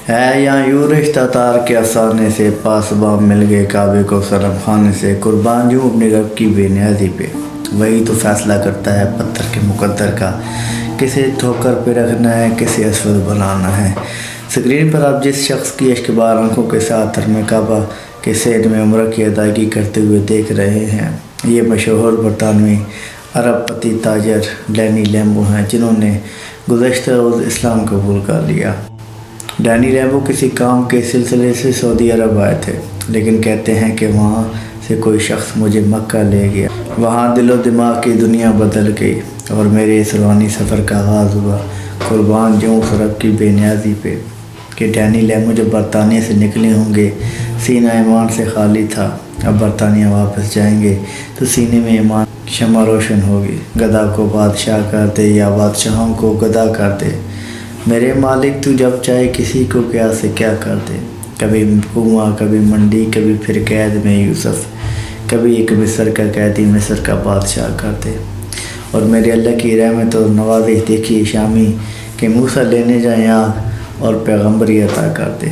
ہے یہاں یوں رشتہ تار کے افسانے سے، پاسباں مل گئے کعبے کو صنم خانے سے، قربان جوں اپنے رب کی بے نیازی پہ۔ وہی تو فیصلہ کرتا ہے پتھر کے مقدر کا، کسے ٹھوکر پہ رکھنا ہے، کسے اسود بنانا ہے۔ اسکرین پر آپ جس شخص کی اشکبار آنکھوں کے ساتھ حرم کعبہ کے سید میں عمرہ کی ادائیگی کرتے ہوئے دیکھ رہے ہیں، یہ مشہور برطانوی عرب پتی تاجر ڈینی لیمبو ہیں، جنہوں نے گزشتہ روز اسلام قبول کر لیا۔ ڈینی لیمبو کسی کام کے سلسلے سے سعودی عرب آئے تھے، لیکن کہتے ہیں کہ وہاں سے کوئی شخص مجھے مکہ لے گیا۔ وہاں دل و دماغ کی دنیا بدل گئی اور میرے اس روحانی سفر کا آغاز ہوا، قربان جوں اس رب کی بے نیازی پہ۔ کہ ڈینی لیمبو جب برطانیہ سے نکلے ہوں گے سینہ ایمان سے خالی تھا، اب برطانیہ واپس جائیں گے تو سینے میں ایمان شمع روشن ہوگی۔ گدھا کو بادشاہ کر دے یا بادشاہوں کو گدھا کر دے، میرے مالک تو جب چاہے کسی کو کیا سے کیا کر دے۔ کبھی کنواں، کبھی منڈی، کبھی پھر قید میں یوسف، کبھی ایک مصر کا قیدی مصر کا بادشاہ کر دے۔ اور میرے اللہ کی رحمت اور نوازش دیکھیے شامی کہ موسیٰ لینے جائیں آگ اور پیغمبری عطا کر دے۔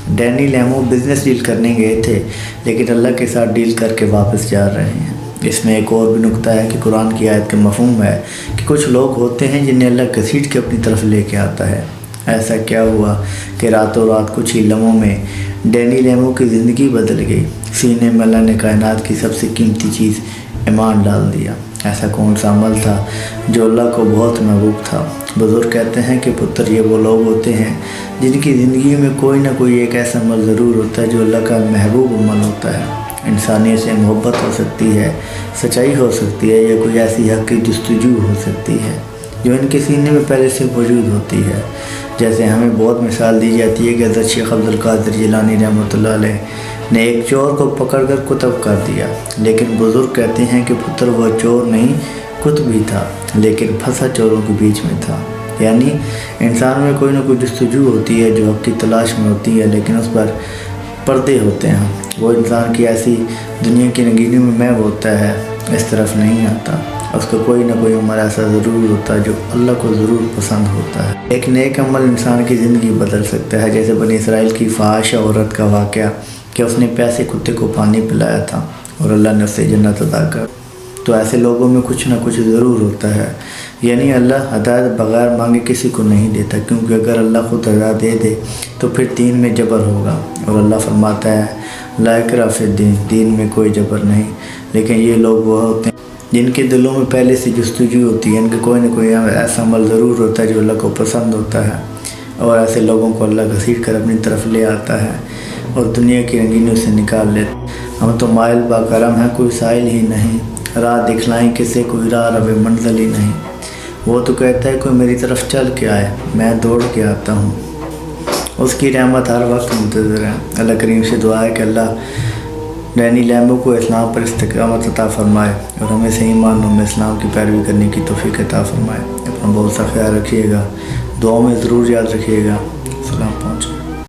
ڈینی لیمبو بزنس ڈیل کرنے گئے تھے، لیکن اللہ کے ساتھ ڈیل کر کے واپس جا رہے ہیں۔ اس میں ایک اور بھی نکتہ ہے کہ قرآن کی آیت کا مفہوم ہے کہ کچھ لوگ ہوتے ہیں جنہیں اللہ گھسیٹ کے اپنی طرف لے کے آتا ہے۔ ایسا کیا ہوا کہ راتوں رات کچھ ہی لمحوں میں ڈینی لیمبو کی زندگی بدل گئی۔ سینے میں اللہ نے کائنات کی سب سے قیمتی چیز ایمان ڈال دیا۔ ایسا کون سا عمل تھا جو اللہ کو بہت محبوب تھا؟ بزرگ کہتے ہیں کہ پتر، یہ وہ لوگ ہوتے ہیں جن کی زندگی میں کوئی نہ کوئی ایک ایسا عمل ضرور ہوتا ہے جو اللہ کا محبوب عمل ہوتا ہے۔ انسانیت سے محبت ہو سکتی ہے، سچائی ہو سکتی ہے، یا کوئی ایسی حق کی جستجو ہو سکتی ہے جو ان کے سینے میں پہلے سے موجود ہوتی ہے۔ جیسے ہمیں بہت مثال دی جاتی ہے کہ حضرت شیخ عبدالقادر جیلانی رحمۃ اللہ علیہ نے ایک چور کو پکڑ کر قطب کر دیا، لیکن بزرگ کہتے ہیں کہ پتر، وہ چور نہیں قطب ہی تھا، لیکن پھنسا چوروں کے بیچ میں تھا۔ یعنی انسان میں کوئی نہ کوئی جستجو ہوتی ہے جو حق کی تلاش میں ہوتی ہے، لیکن اس پر پردے ہوتے ہیں۔ وہ انسان کی ایسی دنیا کی رنگینی میں محو ہوتا ہے، اس طرف نہیں آتا۔ اس کا کوئی نہ کوئی عمل ایسا ضرور ہوتا ہے جو اللہ کو ضرور پسند ہوتا ہے۔ ایک نیک عمل انسان کی زندگی بدل سکتا ہے، جیسے بنی اسرائیل کی فحاشہ عورت کا واقعہ کہ اس نے پیاسے کتے کو پانی پلایا تھا اور اللہ نے اسے جنت عطا کر۔ تو ایسے لوگوں میں کچھ نہ کچھ ضرور ہوتا ہے۔ یعنی اللہ ہدایت بغیر مانگے کسی کو نہیں دیتا، کیونکہ اگر اللہ خود ہدایت دے دے تو پھر دین میں جبر ہوگا، اور اللہ فرماتا ہے لا اکراہ فی الدین، دین میں کوئی جبر نہیں۔ لیکن یہ لوگ وہ ہوتے ہیں جن کے دلوں میں پہلے سے جستجو ہوتی ہے، ان کا کوئی نہ کوئی ایسا عمل ضرور ہوتا ہے جو اللہ کو پسند ہوتا ہے، اور ایسے لوگوں کو اللہ گھسیٹ کر اپنی طرف لے آتا ہے اور دنیا کی رنگینیوں سے نکال لیتا ہے۔ ہم تو مائل با کرم ہیں، کوئی سائل ہی نہیں، راہ دکھلائیں کسے، کوئی راہ رب منزل ہی نہیں۔ وہ تو کہتا ہے کوئی میری طرف چل کے آئے، میں دوڑ کے آتا ہوں۔ اس کی رحمت ہر وقت منتظر ہے۔ اللہ کریم سے دعا ہے کہ اللہ ڈینی لیمبو کو اسلام پر استقامت عطا فرمائے اور ہمیں صحیح معنوں میں اسلام کی پیروی کرنے کی توفیق عطا فرمائے۔ اپنا بہت سا خیال رکھیے گا، دعاؤں میں ضرور یاد رکھیے گا۔